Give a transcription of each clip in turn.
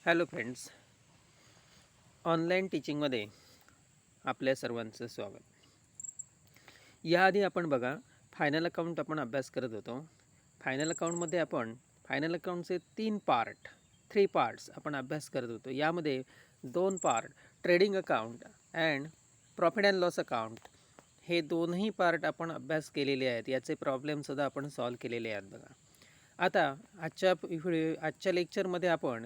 Hello friends, online टीचिंगमध्ये आपल्या सर्वांचं स्वागत. याआधी आपण बघा फायनल अकाउंट आपण अभ्यास करत होतो. फायनल अकाउंटमध्ये आपण फायनल अकाउंटचे 3 पार्ट्स आपण अभ्यास करत होतो. यामध्ये 2 part trading account and profit and loss account हे दोनही पार्ट आपण अभ्यास केलेले आहेत. याचे प्रॉब्लेमसुद्धा आपण सॉल्व केलेले आहेत बघा. आता आजच्या लेक्चरमध्ये आपण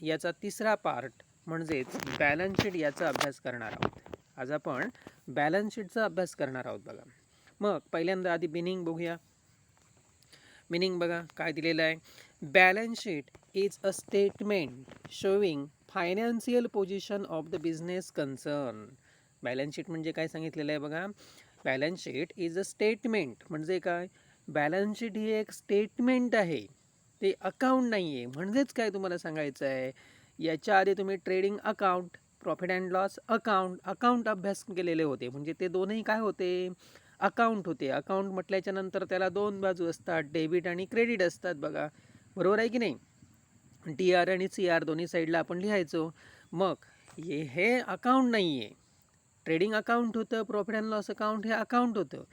याचा तिसरा पार्ट म्हणजेच बॅलन्स शीट याचा अभ्यास करणार आहोत. आज आपण बॅलन्स शीटचा अभ्यास करणार आहोत बघा. मग पहिल्यांदा आधी मिनिंग बघूया. मिनिंग बघा काय दिलेलं आहे. Balance sheet is a statement showing financial position of the business concern. Balance sheet म्हणजे काय सांगितलेलं आहे बघा. Balance sheet is a statement म्हणजे काय. बॅलन्स शीट ही एक स्टेटमेंट आहे, ते अकाउंट नाही आहे. म्हणजेच काय तुम्हाला सांगायचं आहे, याच्या आधी तुम्ही trading account, profit and loss account अभ्यास केलेले होते. म्हणजे ते दोनही काय होते, अकाउंट होते. अकाउंट म्हटल्याच्या नंतर त्याला 2 बाजू असतात, डेबिट आणि क्रेडिट असतात बघा. बरोबर आहे की नाही. DR आणि CR दोन्ही साईडला आपण लिहायचो. मग हे अकाउंट नाही आहे. ट्रेडिंग अकाउंट होतं, प्रॉफिट अँड लॉस अकाउंट हे अकाउंट होतं,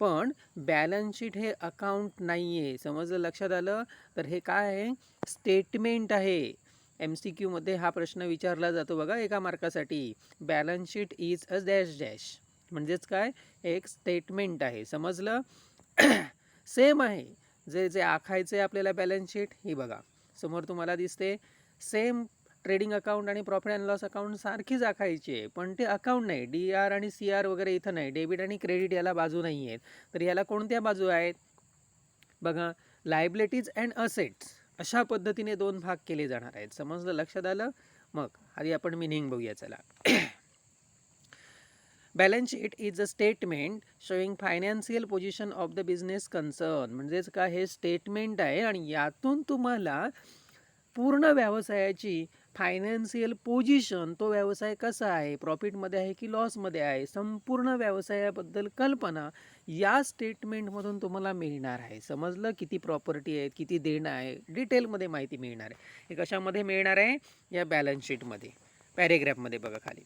पण बॅलन्स शीट हे अकाउंट नाही आहे. समजलं, लक्षात आलं. तर हे काय आहे, स्टेटमेंट आहे. MCQ मध्ये हा प्रश्न विचारला जातो बघा एका मार्कासाठी. Balance sheet is a dash dash म्हणजेच काय, एक स्टेटमेंट आहे. समजलं. सेम आहे जे जे आखायचे आपल्याला बॅलन्स शीट ही बघा समोर तुम्हाला दिसते. सेम ट्रेडिंग अकाउंट आणि प्रॉफिट अँड लॉस अकाउंट सारखीच आखायची आहे, पण ते अकाउंट नाही. DR आणि CR वगैरे इथं नाही. डेबिट आणि क्रेडिट याला बाजू नाही आहेत. तर याला कोणत्या बाजू आहेत बघा, लायबिलिटीज अँड असेट्स अशा पद्धतीने 2 भाग केले जाणार आहेत. समजलं, लक्षात आलं. मग आधी आपण मिनिंग बघूया चला. Balance sheet is a statement showing financial position of the business concern. म्हणजेच का, हे स्टेटमेंट आहे आणि यातून तुम्हाला पूर्ण व्यवसायाची फायनान्शियल पोझिशन, तो व्यवसाय कसा आहे, प्रॉफिटमध्ये आहे की लॉसमध्ये आहे, संपूर्ण व्यवसायाबद्दल कल्पना या स्टेटमेंटमधून तुम्हाला मिळणार आहे. समजलं. किती प्रॉपर्टी आहेत, किती देणं आहे, डिटेलमध्ये माहिती मिळणार आहे. हे कशामध्ये मिळणार आहे, या बॅलन्स शीटमध्ये. पॅरेग्राफमध्ये बघा खाली.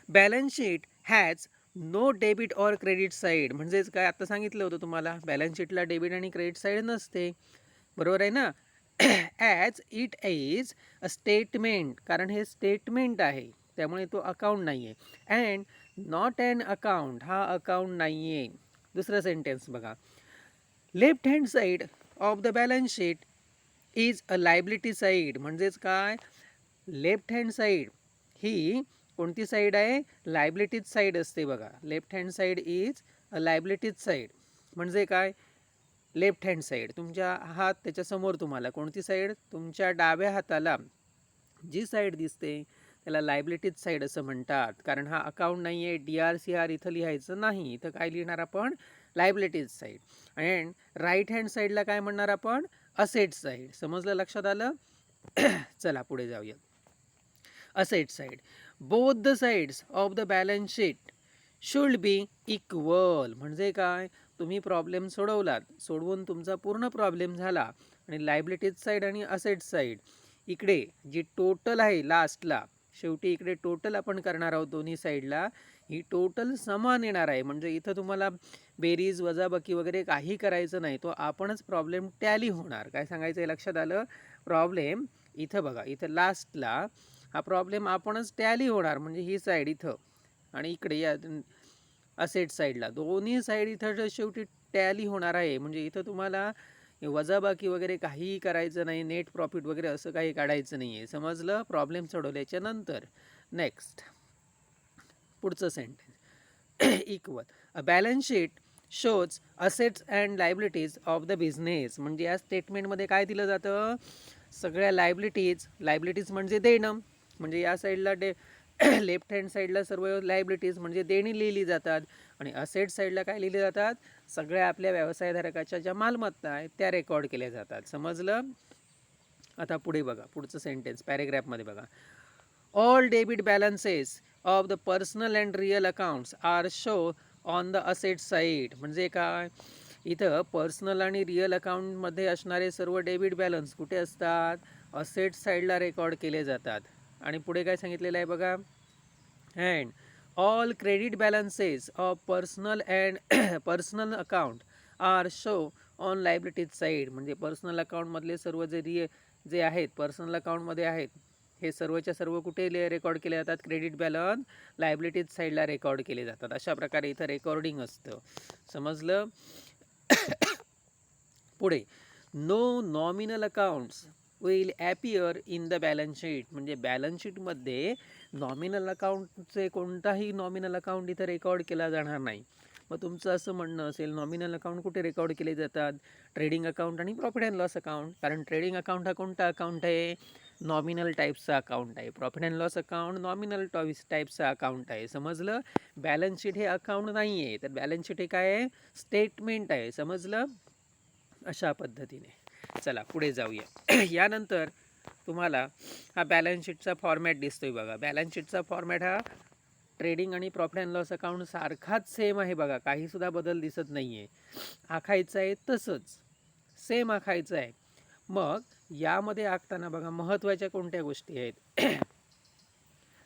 Balance sheet has no debit or credit side. म्हणजेच काय, आता सांगितलं होतं तुम्हाला बॅलन्स शीटला डेबिट आणि क्रेडिट साईड नसते. बरोबर आहे ना. As it is a statement, कारण हे स्टेटमेंट आहे त्यामुळे तो अकाउंट नाही आहे. अँड नॉट ॲन अकाउंट, हा अकाउंट नाही आहे. दुसरं सेंटेन्स बघा. Left hand side of the balance sheet is a liability side. म्हणजेच काय, लेफ्ट हँड साईड ही कोणती साईड आहे, लायबिलिटीज साईड असते बघा. Left hand side is a liabilities side. म्हणजे काय, लेफ्ट हँड साईड तुमच्या हात त्याच्यासमोर तुम्हाला कोणती साईड, तुमच्या डाव्या हाताला जी साईड दिसते त्याला लायबिलिटीज साईड असं म्हणतात. कारण हा अकाउंट नाही आहे. DR CR इथं लिहायचं नाही. इथं काय लिहिणार आपण, liabilities side. And right hand साईडला काय म्हणणार आपण, असेट साईड. समजलं, लक्षात आलं. चला पुढे जाऊया. Asset side. Both the sides of the balance sheet should be equal. म्हणजे काय, तुम्ही प्रॉब्लेम सोडवून तुमचा पूर्ण प्रॉब्लेम झाला आणि लायबिलिटीज साईड आणि असेट साईड इकडे जी टोटल आहे लास्टला, शेवटी इकडे टोटल आपण करणार आहोत दोन्ही साईडला. ही टोटल समान येणार आहे. म्हणजे इथं तुम्हाला बेरीज वजाबाकी वगैरे काही करायचं नाही. तो आपणच प्रॉब्लेम टॅली होणार. काय सांगायचं आहे, लक्षात आलं. प्रॉब्लेम इथं बघा, इथं लास्टला हा प्रॉब्लेम आपणच टॅली होणार. म्हणजे ही साईड इथं आणि इकडे या असेट साईडला दोन्ही साईड इथं शेवटी टॅली होणार आहे. म्हणजे इथं तुम्हाला वजाबाकी वगैरे काहीही करायचं नाही. नेट प्रॉफिट वगैरे असं काही काढायचं नाही आहे. समजलं, प्रॉब्लेम सोडवल्याच्या नंतर. नेक्स्ट पुढचं sentence. Equal. A balance sheet shows assets and liabilities of the business. म्हणजे या स्टेटमेंटमध्ये काय दिलं जातं, सगळ्या लायबिलिटीज म्हणजे देणं. म्हणजे या साईडला लेफ्ट हँड साईडला सर्व लायबिलिटीज म्हणजे देणी लिहिली जातात आणि असेट साईडला काय लिहिले जातात, सगळ्या आपल्या व्यवसायधारकाच्या ज्या मालमत्ता आहेत त्या रेकॉर्ड केल्या जातात. समजलं. आता पुढे बघा, पुढचं सेंटेन्स पॅरेग्राफमध्ये बघा. All debit balances of the personal and real accounts are show on the asset side. म्हणजे काय, इथं पर्सनल आणि रिअल अकाउंटमध्ये असणारे सर्व डेबिट बॅलन्स कुठे असतात, असेट साईडला रेकॉर्ड केले जातात. आणि पुढे काय सांगितलेलं आहे बघा, and all credit balances of personal and personal account are show on liabilities side. म्हणजे पर्सनल अकाउंटमधले सर्व जे आहेत पर्सनल अकाउंटमध्ये आहेत हे सर्वच्या सर्व कुठे रेकॉर्ड केले जातात, क्रेडिट बॅलन्स लायबिलिटीज साईडला रेकॉर्ड केले जातात. अशा प्रकारे इथं रेकॉर्डिंग असतं. समजलं. पुढे no nominal accounts will appear in the balance sheet. म्हणजे बॅलन्स शीटमध्ये नॉमिनल अकाउंटचे कोणताही नॉमिनल अकाउंट इथं रेकॉर्ड केला जाणार नाही. मग तुमचं असं म्हणणं असेल नॉमिनल अकाउंट कुठे रेकॉर्ड केले जातात, ट्रेडिंग अकाउंट आणि प्रॉफिट अँड लॉस अकाउंट. कारण ट्रेडिंग अकाउंट हा कोणता अकाउंट आहे, नॉमिनल टाईपचा अकाउंट आहे. Profit and loss account nominal टाईपचा अकाउंट आहे. समजलं. बॅलन्स शीट हे अकाउंट नाही आहे, तर बॅलन्स शीट हे काय आहे, स्टेटमेंट आहे. समजलं. अशा पद्धतीने चला पुढे जाऊया. यानंतर तुम्हाला हा बॅलन्स शीटचा फॉर्मॅट दिसतोय बघा. बॅलन्स शीटचा फॉर्मॅट हा ट्रेडिंग आणि प्रॉफिट अँड लॉस अकाउंट सारखाच सेम आहे बघा, काहीसुद्धा बदल दिसत नाही आहे. आखायचं आहे तसंच सेम आखायचं आहे. मग यामध्ये आखताना बघा महत्त्वाच्या कोणत्या गोष्टी आहेत.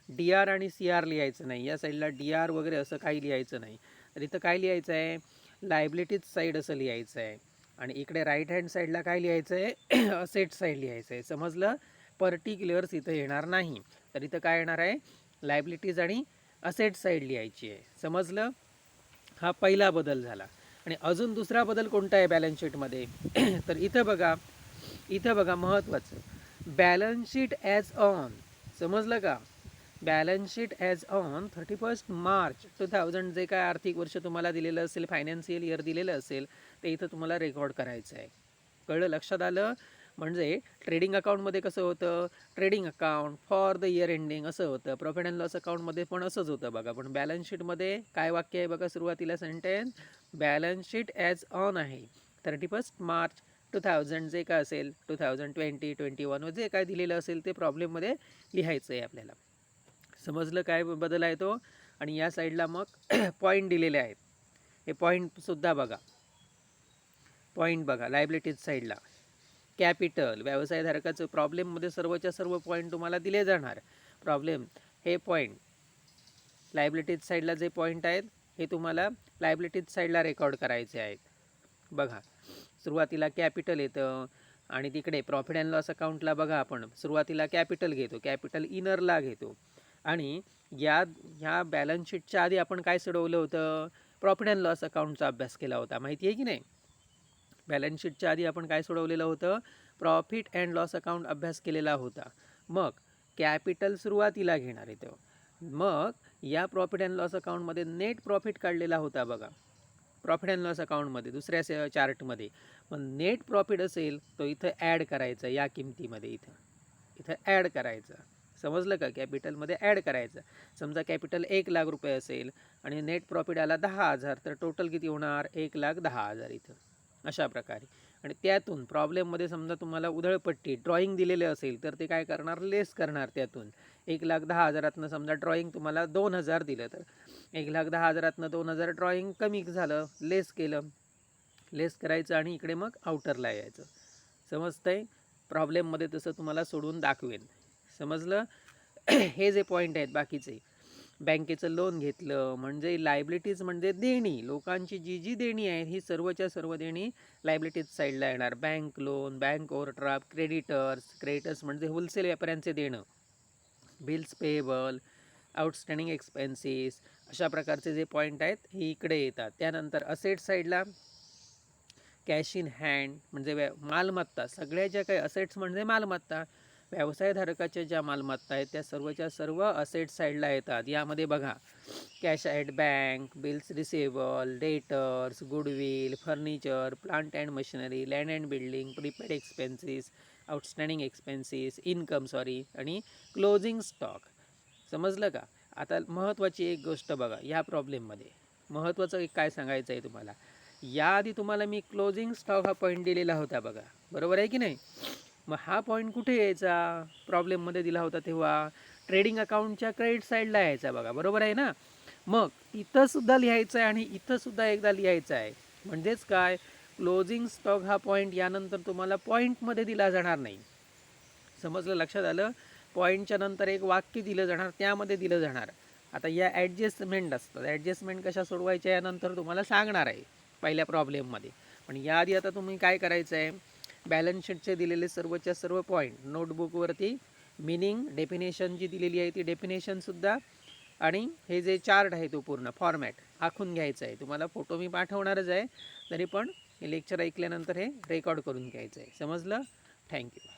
डी आर आणि सी आर लिहायचं नाही. या साईडला डी आर वगैरे असं काही लिहायचं नाही. तर इथं काय लिहायचं आहे, लायबिलिटीज साईड असं लिहायचं आहे. आणि इकडे राईट हँड साईडला काय लिहायचं आहे, असेट साईड लिहायचं आहे. समजलं. पर्टिक्युलर्स इथं येणार नाही. तर इथं काय येणार आहे, लायबिलिटीज आणि असेट साईड लिहायची आहे. समजलं. हा पहिला बदल झाला. आणि अजून दुसरा बदल कोणता आहे बॅलन्स शीटमध्ये, तर इथं बघा महत्त्वाचं, बॅलन्स शीट ॲज ऑन. समजलं का. Balance sheet as on 31 March 2000 जे काय आर्थिक वर्ष तुम्हाला दिलेलं असेल, फायनान्शियल इयर दिलेलं असेल, ते इथं तुम्हाला रेकॉर्ड करायचं आहे. कळलं, लक्षात आलं. म्हणजे ट्रेडिंग अकाउंटमध्ये कसं होतं, trading account for the year ending असं होतं. प्रॉफिट अँड लॉस अकाउंटमध्ये पण असंच होतं बघा. पण बॅलन्स शीटमध्ये काय वाक्य आहे बघा, सुरुवातीला sentence, balance sheet as on आहे 31 मार्च 2000 जे काय असेल, 2020, 21 जे काय दिलेलं असेल ते प्रॉब्लेममध्ये लिहायचं आहे आपल्याला. समजलं काय बदल आहे तो. आणि या साईडला मग पॉईंट दिलेले आहेत. हे पॉईंटसुद्धा बघा. पॉईंट बघा लायबिलिटीज साईडला, कॅपिटल व्यवसायधारकाचं प्रॉब्लेममध्ये सर्वच्या सर्व पॉईंट तुम्हाला दिले जाणार. प्रॉब्लेम हे पॉईंट लायबिलिटीज साईडला जे पॉईंट आहेत हे तुम्हाला लायबिलिटीज साईडला रेकॉर्ड करायचे आहेत. बघा सुरुवातीला कॅपिटल येतं आणि तिकडे प्रॉफिट अँड लॉस अकाउंटला बघा आपण सुरुवातीला कॅपिटल घेतो, कॅपिटल इनरला घेतो. आणि ह्या बॅलन्स शीटच्या आधी आपण काय सोडवलं होतं, प्रॉफिट अँड लॉस अकाउंटचा अभ्यास केला होता, माहिती आहे की नाही. बॅलन्स शीटच्या आधी आपण काय सोडवलेलं होतं, प्रॉफिट अँड लॉस अकाउंट अभ्यास केलेला होता. मग कॅपिटल सुरुवातीला घेणार येतं. मग या प्रॉफिट अँड लॉस अकाउंटमध्ये नेट प्रॉफिट काढलेला होता बघा, प्रॉफिट अँड लॉस अकाउंटमध्ये दुसऱ्या चार्टमध्ये. मग नेट प्रॉफिट असेल तो इथं ॲड करायचा, या किमतीमध्ये इथं ॲड करायचं. समजलं का. कॅपिटलमध्ये ॲड करायचं. समजा कॅपिटल 1,00,000 रुपये असेल आणि नेट प्रॉफिट आला 10,000, तर टोटल किती होणार, 1,10,000 इथं. अशा प्रकारे. आणि त्यातून प्रॉब्लेममध्ये समजा तुम्हाला उधळपट्टी ड्रॉईंग दिलेले असेल तर ते काय करणार, लेस करणार. त्यातून 1,10,000 समजा ड्रॉईंग तुम्हाला 2,000 दिलं, तर 1,10,000 2,000 ड्रॉईंग कमी झालं, लेस केलं. लेस करायचं आणि इकडे मग आउटरला यायचं. समजतंय. प्रॉब्लेममध्ये तसं तुम्हाला सोडून दाखवेन. समजलं. हे जे पॉईंट आहेत बाकीचे, बँकेचं लोन घेतलं म्हणजे लायबिलिटीज म्हणजे देणी, लोकांची जी देणी आहे ही सर्वच्या सर्व देणी लायबिलिटीज साईडला येणार. Bank loan, bank overdraft, creditors म्हणजे होलसेल व्यापाऱ्यांचे देणं, बिल्स पेएबल, आउटस्टँडिंग एक्सपेन्सेस, अशा प्रकारचे जे पॉईंट आहेत हे इकडे येतात. त्यानंतर असेट साईडला कॅश इन हँड म्हणजे मालमत्ता, सगळ्या ज्या काही असेट्स म्हणजे मालमत्ता, व्यवसायधारकाच्या ज्या मालमत्ता आहेत त्या सर्वच्या सर्व असेट साईडला येतात. यामध्ये बघा cash at bank, bills receivable, debtors, goodwill, furniture, plant and machinery, land and building, prepaid expenses, outstanding expenses, आणि क्लोजिंग स्टॉक. समजलं का. आता महत्त्वाची एक गोष्ट बघा, या प्रॉब्लेममध्ये महत्त्वाचं एक काय सांगायचं आहे तुम्हाला. याआधी तुम्हाला मी क्लोजिंग स्टॉक हा पॉईंट दिलेला होता बघा, बरोबर आहे की नाही. मग हा पॉईंट कुठे यायचा, प्रॉब्लेममध्ये दिला होता तेव्हा ट्रेडिंग अकाउंटच्या क्रेडिट साईडला यायचा बघा, बरोबर आहे ना. मग इथंसुद्धा लिहायचं आहे आणि इथंसुद्धा एकदा लिहायचं आहे. म्हणजेच काय, क्लोजिंग स्टॉक हा पॉईंट यानंतर तुम्हाला पॉईंटमध्ये दिला जाणार नाही. समजलं, लक्षात आलं. पॉईंटच्या नंतर एक वाक्य दिलं जाणार, त्यामध्ये दिलं जाणार. आता या ॲडजस्टमेंट असतात. ॲडजस्टमेंट कशा सोडवायच्या यानंतर तुम्हाला सांगणार आहे पहिल्या प्रॉब्लेममध्ये. पण याआधी आता तुम्ही काय करायचं आहे, बॅलन्स शीटचे दिलेले सर्वच्या सर्व पॉईंट नोटबुकवरती मिनिंग, डेफिनेशन जी दिलेली आहे ती डेफिनेशनसुद्धा, आणि हे जे चार्ट आहे तो पूर्ण फॉर्मॅट आखून घ्यायचा आहे. तुम्हाला फोटो मी पाठवणारच आहे, तरी पण हे लेक्चर ऐकल्यानंतर हे रेकॉर्ड करून घ्यायचं आहे. समजलं? थँक्यू.